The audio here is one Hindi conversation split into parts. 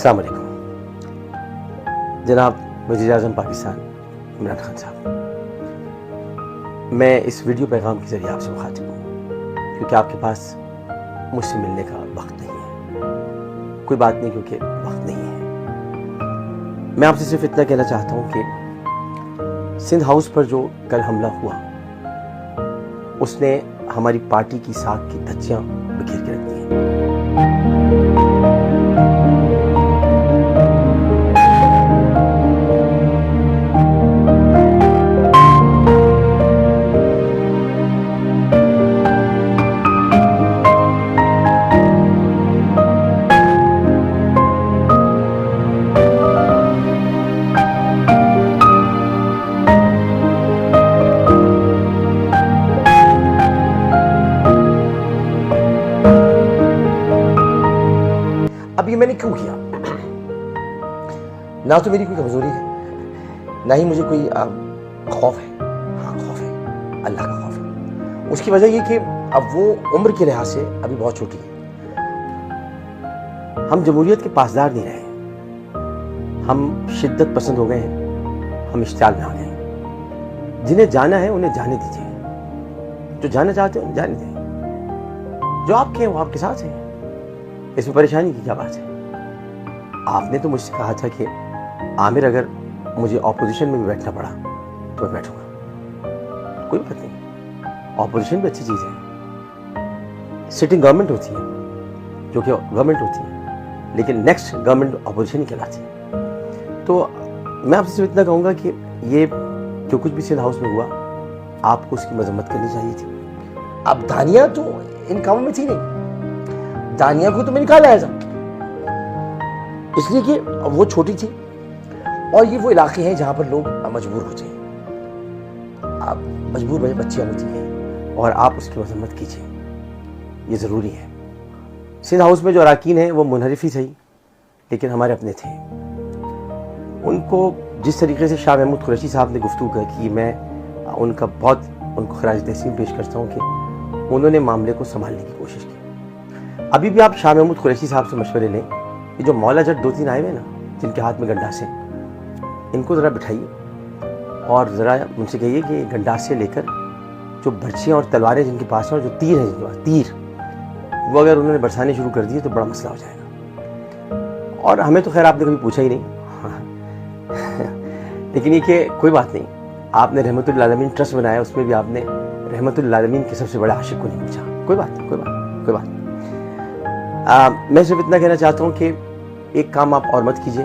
अस्सलाम वालेकुम जनाब वज़ीर-ए-आज़म पाकिस्तान इमरान खान साहब, मैं इस वीडियो पैगाम के ज़रिए आपसे मुखातिब हूँ क्योंकि आपके पास मुझसे मिलने का वक्त नहीं है। कोई बात नहीं, क्योंकि वक्त नहीं है। मैं आपसे सिर्फ इतना कहना चाहता हूँ कि सिंध हाउस पर जो कल हमला हुआ उसने हमारी पार्टी की साख की धज्जियाँ बिखेर के रख दी हैं। अब ये मैंने क्यों किया? ना तो मेरी कोई कमजोरी है, ना ही मुझे कोई खौफ है। हाँ, खौफ है, अल्लाह का खौफ है। उसकी वजह ये कि अब वो उम्र के लिहाज से अभी बहुत छोटी है। हम जमहूरियत के पासदार नहीं रहे, हम शिद्दत पसंद हो गए हैं, हम इश्तियाल में आ गए हैं। जिन्हें जाना है उन्हें जाने दीजिए, जो जाना चाहते हैं उन्हें जाने दें। जो आपके हैं वो आपके साथ हैं, इसमें परेशानी की क्या बात है? आपने तो मुझसे कहा था कि आमिर अगर मुझे ऑपोजिशन में भी बैठना पड़ा तो मैं बैठूंगा। कोई बात नहीं, ऑपोजिशन भी अच्छी चीज़ है। सिटिंग गवर्नमेंट होती है जो कि गवर्नमेंट होती है, लेकिन नेक्स्ट गवर्नमेंट ऑपोजिशन ही कहलाती है। तो मैं आपसे सिर्फ इतना कहूँगा कि ये जो कुछ भी सिंध हाउस में हुआ आपको उसकी मजम्मत करनी चाहिए थी। अब दानिया तो इन कामों में थी नहीं, दानिया को तो मैं निकाल आया था इसलिए कि वो छोटी थी और ये वो इलाके हैं जहां पर लोग मजबूर हो जाए। आप मजबूर बच्चियां होती हैं और आप उसकी मजम्मत कीजिए, ये ज़रूरी है। सिंध हाउस में जो अराकीन हैं वो मुनहरिफ ही सही, लेकिन हमारे अपने थे। उनको जिस तरीके से शाह महमूद कुरैशी साहब ने गुफ्तगू की, मैं उनका बहुत उनको खराज तहसीन पेश करता हूँ कि उन्होंने मामले को संभालने की कोशिश की। अभी भी आप शाह महमूद कुरैशी साहब से मशवरे लें। ये जो मौला जट 2-3 आए हुए ना, जिनके हाथ में गंडासे, इनको ज़रा बिठाइए और ज़रा उनसे कहिए कि गंडासे लेकर जो बर्छियाँ और तलवारें जिनके पास हैं और जो तीर हैं जिनके पास, तीर वो अगर उन्होंने बरसाने शुरू कर दिए तो बड़ा मसला हो जाएगा। और हमें तो खैर आपने कभी पूछा ही नहीं लेकिन ये कि कोई बात नहीं, आपने रहमतुल आलमीन ट्रस्ट बनाया, उसमें भी आपने रहमतुल आलमीन के सबसे बड़े आशिक को नहीं पूछा। कोई बात नहीं, कोई बात, कोई बात। मैं सिर्फ इतना कहना चाहता हूँ कि एक काम आप और मत कीजिए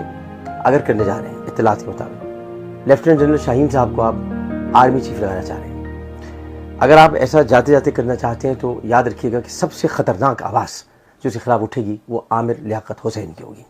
अगर करने जा रहे हैं। इत्तलात के मुताबिक लेफ्टिनेंट जनरल शाहीन साहब को आप आर्मी चीफ लगाना चाह रहे हैं। अगर आप ऐसा जाते जाते करना चाहते हैं तो याद रखिएगा कि सबसे ख़तरनाक आवाज़ जो उसके खिलाफ उठेगी वो आमिर लियाकत हुसैन की होगी।